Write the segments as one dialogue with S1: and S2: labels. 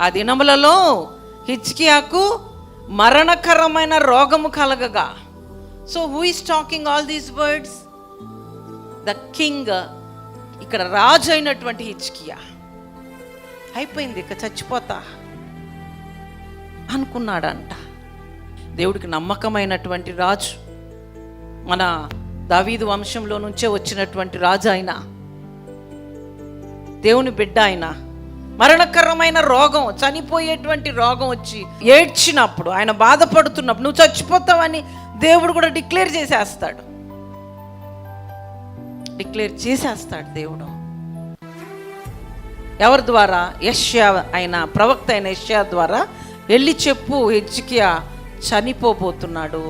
S1: ఆ దినములలో హిజ్కియాకు మరణకరమైన రోగము కలగగా. So who is talking all these words? The king, ఇక్కడ రాజు అయినటువంటి హిజ్కియా. అయిపోయింది, ఇక చచ్చిపోతా అనుకున్నాడంట. దేవుడికి నమ్మకమైనటువంటి రాజు, మన దావీదు వంశంలో నుంచే వచ్చినటువంటి రాజు ఆయన, దేవుని బిడ్డ ఆయన. మరణకరమైన రోగం, చనిపోయేటువంటి రోగం వచ్చి ఏడ్చినప్పుడు, ఆయన బాధపడుతున్నప్పుడు నువ్వు చచ్చిపోతావని దేవుడు కూడా డిక్లేర్ చేసేస్తాడు దేవుడు. ఎవరి ద్వారా? యెషయా అయిన ప్రవక్త అయిన యెషయా ద్వారా వెళ్ళి చెప్పు, హిజ్కియా చనిపోబోతున్నాడు.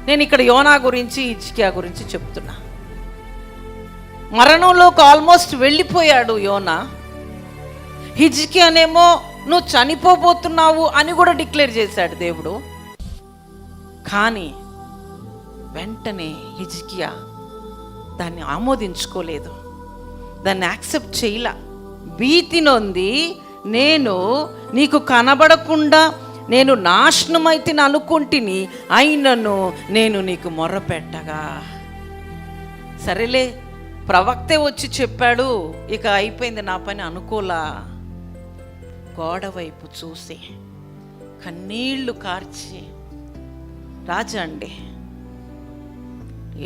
S1: నేను ఇక్కడ యోనా గురించి, హిజ్కియా గురించి చెప్తున్నా. మరణంలోకి ఆల్మోస్ట్ వెళ్ళిపోయాడు యోనా. హిజ్కియానేమో నువ్వు చనిపోబోతున్నావు అని కూడా డిక్లేర్ చేశాడు దేవుడు. కానీ వెంటనే హిజ్కియా దాన్ని ఆమోదించుకోలేదు, దాన్ని యాక్సెప్ట్ చేయలా. భీతి నొంది, నేను నీకు కనబడకుండా నేను నాశనమైతే అనుకుంటుని, అయినను నేను నీకు మొర్రపెట్టగా. సరేలే, ప్రవక్తే వచ్చి చెప్పాడు, ఇక అయిపోయింది నా పని అనుకోలా. గోడ వైపు చూసి కన్నీళ్లు కార్చి, రాజా అండి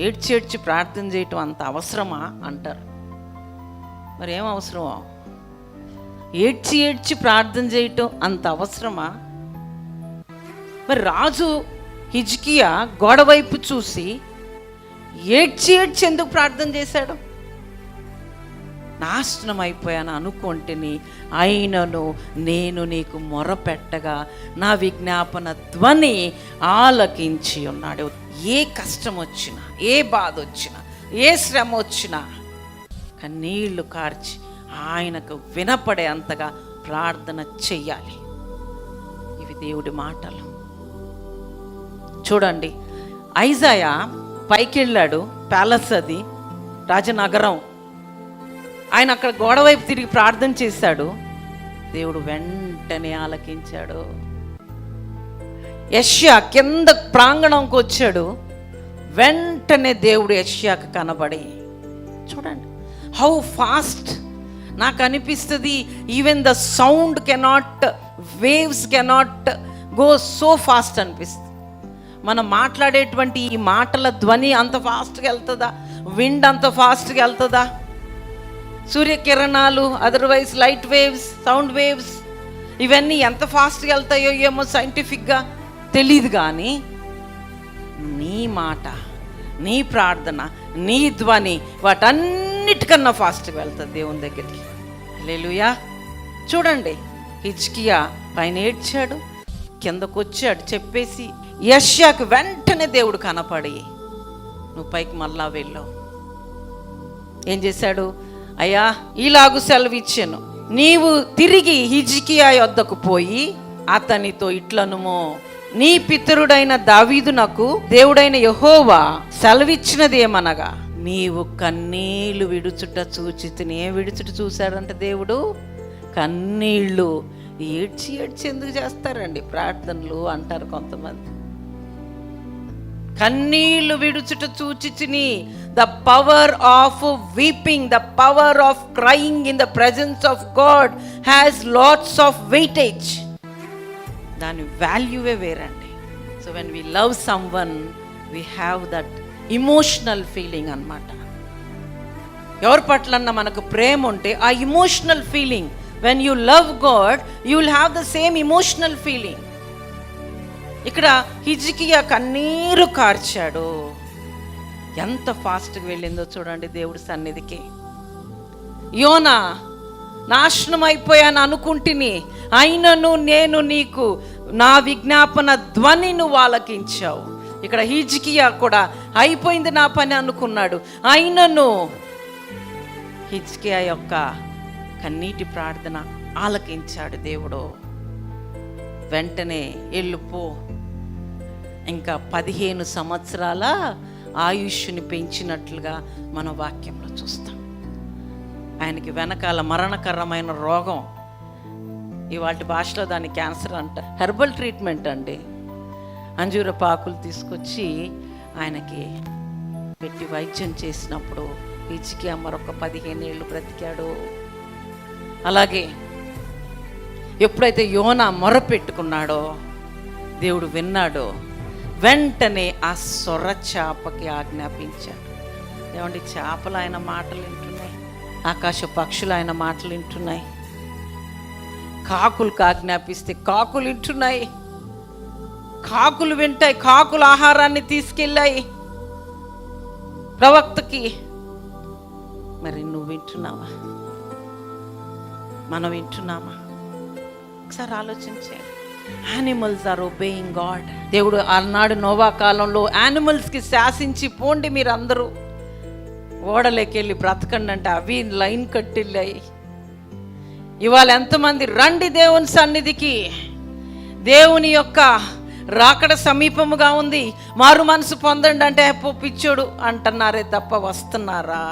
S1: ఏడ్చి ప్రార్థన చేయటం అంత అవసరమా అంటారు. మరి ఏం అవసరమో? ఏడ్చి ప్రార్థన చేయటం అంత అవసరమా? మరి రాజు హిజ్కియా గోడ వైపు చూసి ఏడ్చి ఎందుకు ప్రార్థన చేశాడు? నాశనం అయిపోయాను అనుకుంటేని, అయినను నేను నీకు మొరపెట్టగా నా విజ్ఞాపన ధ్వని ఆలకించి ఉన్నాడు. ఏ కష్టం వచ్చినా, ఏ బాధ వచ్చినా, ఏ శ్రమ వచ్చినా కన్నీళ్లు కార్చి ఆయనకు వినపడే అంతగా ప్రార్థన చెయ్యాలి. ఇవి దేవుడి మాటలు. చూడండి, ఐజాయా పైకి వెళ్ళాడు, ప్యాలెస్ అది రాజనగరం. ఆయన అక్కడ గోడవైపు తిరిగి ప్రార్థన చేశాడు, దేవుడు వెంటనే ఆలకించాడు. యెషయా కింద ప్రాంగణంకి వచ్చాడు, వెంటనే దేవుడు యెషయాకు కనబడి, చూడండి హౌ ఫాస్ట్. నాకు అనిపిస్తుంది, even the sound cannot, waves cannot go so fast అనిపిస్తుంది. మనం మాట్లాడేటువంటి ఈ మాటల ధ్వని అంత ఫాస్ట్గా వెళ్తుందా? విండ్ అంత ఫాస్ట్గా వెళ్తుందా? సూర్యకిరణాలు, otherwise light waves, sound waves, ఇవన్నీ ఎంత ఫాస్ట్గా వెళ్తాయో ఏమో సైంటిఫిక్గా తెలీదు. కానీ నీ మాట, నీ ప్రార్థన, నీ ధ్వని వాటన్నిటికన్నా ఫాస్ట్గా వెళ్తుంది దేవుని దగ్గరికి. హల్లెలూయా. చూడండి, హిజ్కియా పైన ఏడ్చాడు, కిందకు వచ్చాడు చెప్పేసి, యెషయాకు వెంటనే దేవుడు కనపడి, నువ్వు పైకి మళ్ళా వెళ్ళావు. ఏం చేశాడు? అయ్యా, ఈలాగు సెలవిచ్చాను, నీవు తిరిగి హిజ్కియా యొద్దకు పోయి అతనితో ఇట్లనుమో, నీ పితరుడైన దావీదునకు దేవుడైన యెహోవా సెలవిచ్చినది ఏమనగా, నీవు కన్నీళ్లు విడుచుట చూచితిని. ఏ విడుచుట చూశాడంటే దేవుడు? కన్నీళ్ళు. ఏడ్చి ఎందుకు చేస్తారండి ప్రార్థనలు అంటారు కొంతమంది. కన్నీళ్లు విడుచుట చూచితిని. The power of weeping, the power of crying in the presence of God has lots of weightage. దాని వాల్యూవే వేరండి. So when we love someone we have that emotional feeling అన్నమాట. ఎవరి పట్లన్నా మనకు ప్రేమ ఉంటే ఆ emotional feeling, when you love God you will have the same emotional feeling. ఇక్కడ హిజ్కియా కన్నీరు కార్చాడు. ఎంత ఫాస్ట్గా వెళ్ళిందో చూడండి దేవుడి సన్నిధికి. యోనా, నాశనం అయిపోయాను అనుకుంటుని, అయినను నేను నీకు నా విజ్ఞాపన ధ్వని నువ్వు ఆలకించావు. ఇక్కడ హిజ్కియా కూడా అయిపోయింది నా పని అనుకున్నాడు, అయినను హిజ్కియా యొక్క కన్నీటి ప్రార్థన ఆలకించాడు దేవుడు. వెంటనే వెళ్ళిపో, ఇంకా 15 సంవత్సరాల ఆయుష్ని పెంచినట్లుగా మన వాక్యంలో చూస్తాం. ఆయనకి వెనకాల మరణకరమైన రోగం ఇవాటి భాషలో దాన్ని క్యాన్సర్ అంట. హెర్బల్ ట్రీట్మెంట్ అండి. అంజూరపు ఆకులు తీసుకొచ్చి ఆయనకి పెట్టి వైద్యం చేసినప్పుడు హిజ్కియా మరొక 15 ఏళ్ళు బ్రతికాడు. అలాగే ఎప్పుడైతే యోనా మొరపెట్టుకున్నాడో దేవుడు విన్నాడో వెంటనే ఆ సొర చేపకి ఆజ్ఞాపించాడు. ఏమండి, చేపలు ఆయన మాటలు వింటున్నాయి, ఆకాశ పక్షులు ఆయన మాటలు వింటున్నాయి, కాకులకు ఆజ్ఞాపిస్తే కాకులు వింటున్నాయి, కాకులు వింటాయి, కాకుల ఆహారాన్ని తీసుకెళ్ళాయి ప్రవక్తకి. మరి నువ్వు వింటున్నావా? మనం వింటున్నామా? ఒకసారి ఆలోచించే. Animals are obeying God. దేవుడు ఆనాడు నోవా కాలంలో యానిమల్స్కి శాసించి పోండి మీరు అందరూ ఓడలేకెళ్ళి బ్రతకండి అంటే అవి లైన్ కట్టిల్లాయి. ఇవాళ ఎంతమంది రండి దేవుని సన్నిధికి, దేవుని యొక్క రాకడ సమీపముగా ఉంది, మారు మనసు పొందండి అంటే పిచ్చోడు అంటున్నారే తప్ప వస్తున్నారా?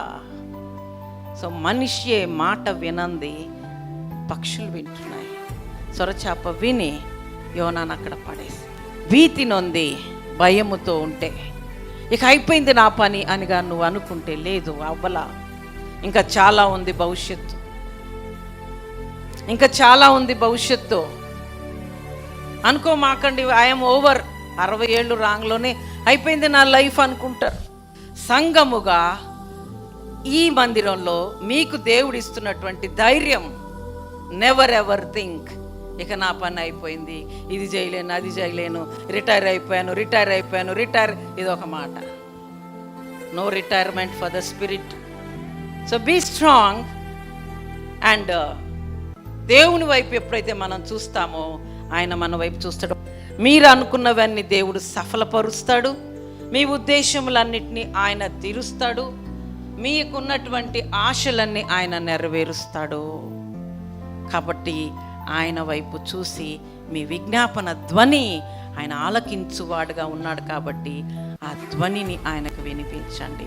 S1: సో మనిషి మాట వినంది పక్షులు వింటున్నాయి. సొరచాప విని యోనాను అక్కడ పడేసి భీతి నొంది భయముతో ఉంటే ఇక అయిపోయింది నా పని అనిగా నువ్వు అనుకుంటే లేదు, అవ్వలా. ఇంకా చాలా ఉంది భవిష్యత్తు, ఇంకా చాలా ఉంది భవిష్యత్తు. అనుకోమాకండి ఐఎమ్ ఓవర్, 60 ఏళ్ళు రాంగ్లోనే అయిపోయింది నా లైఫ్ అనుకుంటారు. సంఘముగా ఈ మందిరంలో మీకు దేవుడు ఇస్తున్నటువంటి ధైర్యం, నెవర్ ఎవర్ థింక్ ఇక నా పని అయిపోయింది, ఇది చేయలేను, అది చేయలేను, రిటైర్ అయిపోయాను. ఇది ఒక మాట. No retirement for the spirit. So be strong. And దేవుని వైపు ఎప్పుడైతే మనం చూస్తామో ఆయన మన వైపు చూస్తాడు. మీరు అనుకున్నవన్నీ దేవుడు సఫలపరుస్తాడు. మీ ఉద్దేశములన్నిటినీ ఆయన తీరుస్తాడు. మీకున్నటువంటి ఆశలన్నీ ఆయన నెరవేరుస్తాడు. కాబట్టి ఆయన వైపు చూసి మీ విజ్ఞాపన ధ్వని ఆయన ఆలకించువాడుగా ఉన్నాడు. కాబట్టి ఆ ధ్వనిని ఆయనకు వినిపించండి.